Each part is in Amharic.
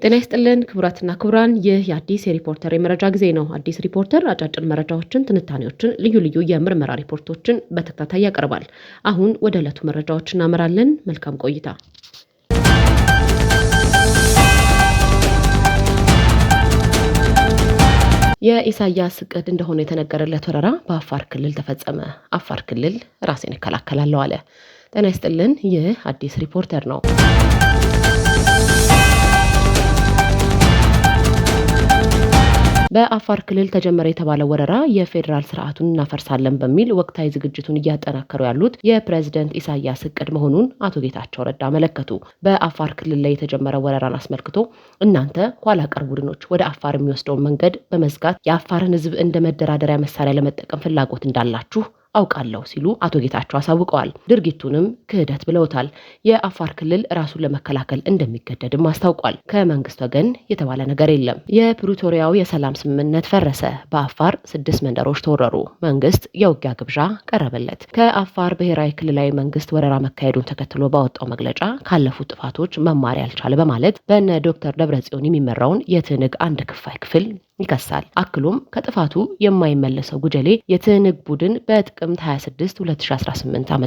ጤና ይስጥልን ክቡራትና ክቡራን፣ ይህ የአዲስ የሪፖርተር የመረጃ ጊዜ ነው። አዲስ ሪፖርተር አጫጭር መረጃዎችን፣ ትንታኔዎችን፣ ልዩ ልዩ የምርመራ ሪፖርቶችን በተከታታይ ያቀርባል። አሁን ወደ ዕለቱ መረጃዎች እናመራለን። መልካም ቆይታ። የኢሳያስ እቅድ እንደሆነ የተነገረለት ወረራ በአፋር ክልል ተፈጸመ። አፋር ክልል ራሴን እከላከላለሁ አለ። ጤና ይስጥልን፣ ይህ አዲስ ሪፖርተር ነው። በአፋር ክልል ተጀመረ የተባለው ወረራ የፌዴራል ስርዓቱን እናፈርሳለን በሚል ወቅታዊ ዝግጅቱን እያጠናከሩ ያሉት የፕሬዝደንት ኢሳያስ እቅድ መሆኑን አቶ ጌታቸው ረዳ አመለከቱ። በአፋር ክልል ላይ የተጀመረ ወረራን አስመልክቶ እናንተ ኋላ ቀር ቡድኖች ወደ አፋር የሚወስደውን መንገድ በመዝጋት የአፋርን ሕዝብ እንደ መደራደሪያ መሳሪያ ለመጠቀም ፍላጎት እንዳላችሁ አውቃለሁ ሲሉ አቶ ጌታቸው አሳውቀዋል። ድርጊቱንም ክህደት ብለውታል። የአፋር ክልል ራሱን ለመከላከል እንደሚገደድም አስታውቋል። ከመንግስት ወገን የተባለ ነገር የለም። የፕሪቶሪያው የሰላም ስምምነት ፈረሰ። በአፋር 6 መንደሮች ተወረሩ። መንግስት የውጊያ ግብዣ ቀረበለት። ከአፋር ብሔራዊ ክልላዊ መንግስት ወረራ መካሄዱን ተከትሎ ባወጣው መግለጫ ካለፉት ጥፋቶች መማር ያልቻለ በማለት በእነ ዶክተር ደብረጽዮን የሚመራውን የትንግ አንድ ክፋይ ክፍል ይከሳል። አክሎም ከጥፋቱ የማይመለሰው ጉጀሌ የትንግ ቡድን በጥቅምት 26 2018 ዓ.ም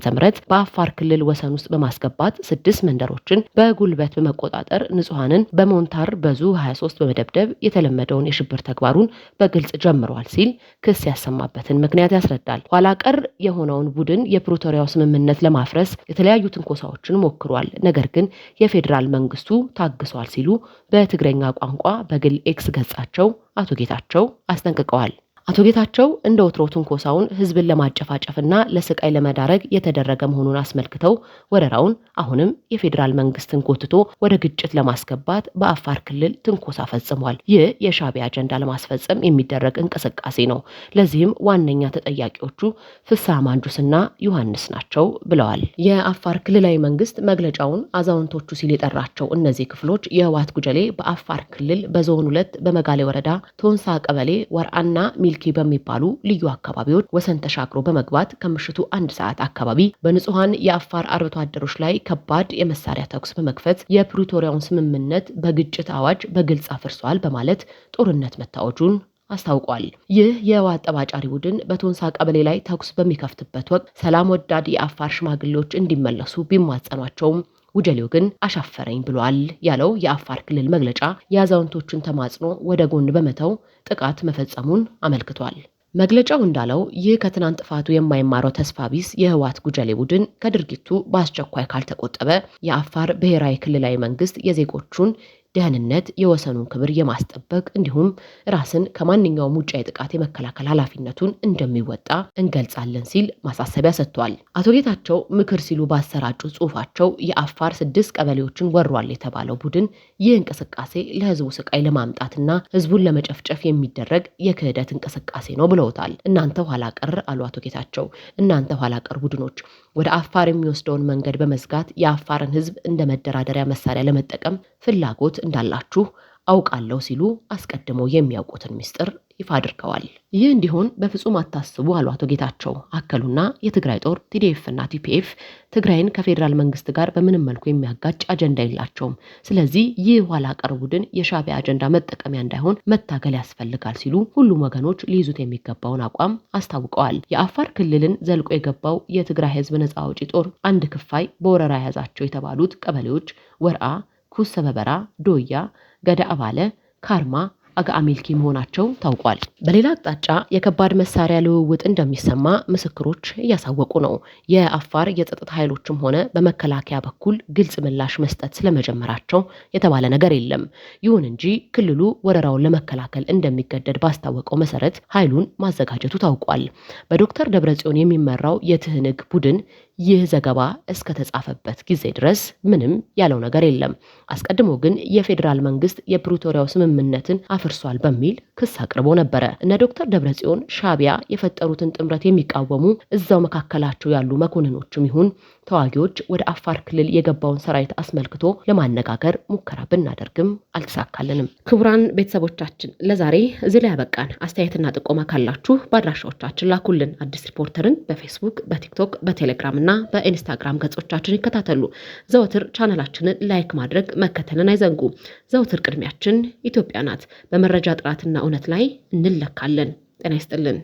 በአፋር ክልል ወሰን ውስጥ በማስገባት 6 መንደሮችን በጉልበት በመቆጣጠር ንጹሃንን በሞንታር በዙ 23 በመደብደብ የተለመደውን የሽብር ተግባሩን በግልጽ ጀምሯል ሲል ክስ ያሰማበትን ምክንያት ያስረዳል። ኋላ ቀር የሆነውን ቡድን የፕሪቶሪያው ስምምነት ለማፍረስ የተለያዩ ትንኮሳዎችን ሞክሯል። ነገር ግን የፌዴራል መንግስቱ ታግሷል ሲሉ በትግረኛ ቋንቋ በግል ኤክስ ገጻቸው አቶ ጌታቸው አስጠንቅቀዋል። አቶ ጌታቸው እንደ ወትሮ ትንኮሳውን ህዝብን ለማጨፋጨፍና ለስቃይ ለመዳረግ የተደረገ መሆኑን አስመልክተው ወረራውን አሁንም የፌዴራል መንግስትን ጎትቶ ወደ ግጭት ለማስገባት በአፋር ክልል ትንኮሳ ፈጽሟል። ይህ የሻዕቢያ አጀንዳ ለማስፈጸም የሚደረግ እንቅስቃሴ ነው። ለዚህም ዋነኛ ተጠያቂዎቹ ፍስሐ ማንጁስና ዮሐንስ ናቸው ብለዋል። የአፋር ክልላዊ መንግስት መግለጫውን አዛውንቶቹ ሲል የጠራቸው እነዚህ ክፍሎች የህወሓት ጉጀሌ በአፋር ክልል በዞን 2 በመጋሌ ወረዳ ቶንሳ ቀበሌ ወርአና ሚልኪ በሚባሉ ልዩ አካባቢዎች ወሰን ተሻግሮ በመግባት ከምሽቱ 1 ሰዓት አካባቢ በንጹሃን የአፋር አርብቶ አደሮች ላይ ከባድ የመሳሪያ ተኩስ በመክፈት የፕሪቶሪያውን ስምምነት በግጭት አዋጅ በግልጽ አፍርሷል በማለት ጦርነት መታወጁን አስታውቋል። ይህ የህወሓት ጠባጫሪ ቡድን በቶንሳ ቀበሌ ላይ ተኩስ በሚከፍትበት ወቅት ሰላም ወዳድ የአፋር ሽማግሌዎች እንዲመለሱ ቢማጸኗቸውም ጉጀሌው ግን አሻፈረኝ ብሏል ያለው የአፋር ክልል መግለጫ የአዛውንቶቹን ተማጽኖ ወደ ጎን በመተው ጥቃት መፈጸሙን አመልክቷል። መግለጫው እንዳለው ይህ ከትናንት ጥፋቱ የማይማረው ተስፋ ቢስ የህወሓት ጉጀሌ ቡድን ከድርጊቱ በአስቸኳይ ካልተቆጠበ የአፋር ብሔራዊ ክልላዊ መንግስት የዜጎቹን ደህንነት፣ የወሰኑን ክብር የማስጠበቅ እንዲሁም ራስን ከማንኛውም ውጫዊ ጥቃት የመከላከል ኃላፊነቱን እንደሚወጣ እንገልጻለን ሲል ማሳሰቢያ ሰጥቷል። አቶ ጌታቸው ምክር ሲሉ ባሰራጩ ጽሁፋቸው የአፋር 6 ቀበሌዎችን ወሯል የተባለው ቡድን ይህ እንቅስቃሴ ለህዝቡ ስቃይ ለማምጣትና ህዝቡን ለመጨፍጨፍ የሚደረግ የክህደት እንቅስቃሴ ነው ብለውታል። እናንተ ኋላ ቀር አሉ አቶ ጌታቸው። እናንተ ኋላ ቀር ቡድኖች ወደ አፋር የሚወስደውን መንገድ በመዝጋት የአፋርን ህዝብ እንደ መደራደሪያ መሳሪያ ለመጠቀም ፍላጎት እንዳላችሁ አውቃለሁ ሲሉ አስቀድመው የሚያውቁትን ምስጢር ይፋ አድርገዋል። ይህ እንዲሆን በፍጹም አታስቡ አሉ አቶ ጌታቸው። አከሉና የትግራይ ጦር ቲዲኤፍ እና ቲፒኤፍ ትግራይን ከፌዴራል መንግስት ጋር በምንም መልኩ የሚያጋጭ አጀንዳ የላቸውም። ስለዚህ ይህ ኋላ ቀር ቡድን የሻዕቢያ አጀንዳ መጠቀሚያ እንዳይሆን መታገል ያስፈልጋል ሲሉ ሁሉም ወገኖች ሊይዙት የሚገባውን አቋም አስታውቀዋል። የአፋር ክልልን ዘልቆ የገባው የትግራይ ህዝብ ነጻ አውጪ ጦር አንድ ክፋይ በወረራ የያዛቸው የተባሉት ቀበሌዎች ወርአ፣ ኩሰበበራ፣ ዶያ፣ ገዳ አባለ፣ ካርማ፣ አጋአሚልኪ መሆናቸው ታውቋል። በሌላ አቅጣጫ የከባድ መሳሪያ ልውውጥ እንደሚሰማ ምስክሮች እያሳወቁ ነው። የአፋር የጸጥታ ኃይሎችም ሆነ በመከላከያ በኩል ግልጽ ምላሽ መስጠት ስለመጀመራቸው የተባለ ነገር የለም። ይሁን እንጂ ክልሉ ወረራውን ለመከላከል እንደሚገደድ ባስታወቀው መሰረት ኃይሉን ማዘጋጀቱ ታውቋል። በዶክተር ደብረጽዮን የሚመራው የትህንግ ቡድን ይህ ዘገባ እስከተጻፈበት ጊዜ ድረስ ምንም ያለው ነገር የለም። አስቀድሞ ግን የፌዴራል መንግስት የፕሪቶሪያው ስምምነትን አፍርሷል በሚል ክስ አቅርቦ ነበረ። እነ ዶክተር ደብረጽዮን ሻዕቢያ የፈጠሩትን ጥምረት የሚቃወሙ እዛው መካከላቸው ያሉ መኮንኖችም ይሁን ተዋጊዎች ወደ አፋር ክልል የገባውን ሰራዊት አስመልክቶ ለማነጋገር ሙከራ ብናደርግም አልተሳካልንም። ክቡራን ቤተሰቦቻችን ለዛሬ እዚህ ላይ ያበቃን። አስተያየትና ጥቆማ ካላችሁ በአድራሻዎቻችን ላኩልን። አዲስ ሪፖርተርን በፌስቡክ፣ በቲክቶክ፣ በቴሌግራም እና በትዊተርና በኢንስታግራም ገጾቻችን ይከታተሉ። ዘወትር ቻናላችንን ላይክ ማድረግ መከተልን አይዘንጉ። ዘወትር ቅድሚያችን ኢትዮጵያ ናት። በመረጃ ጥራትና እውነት ላይ እንለካለን። ጤና ይስጥልን።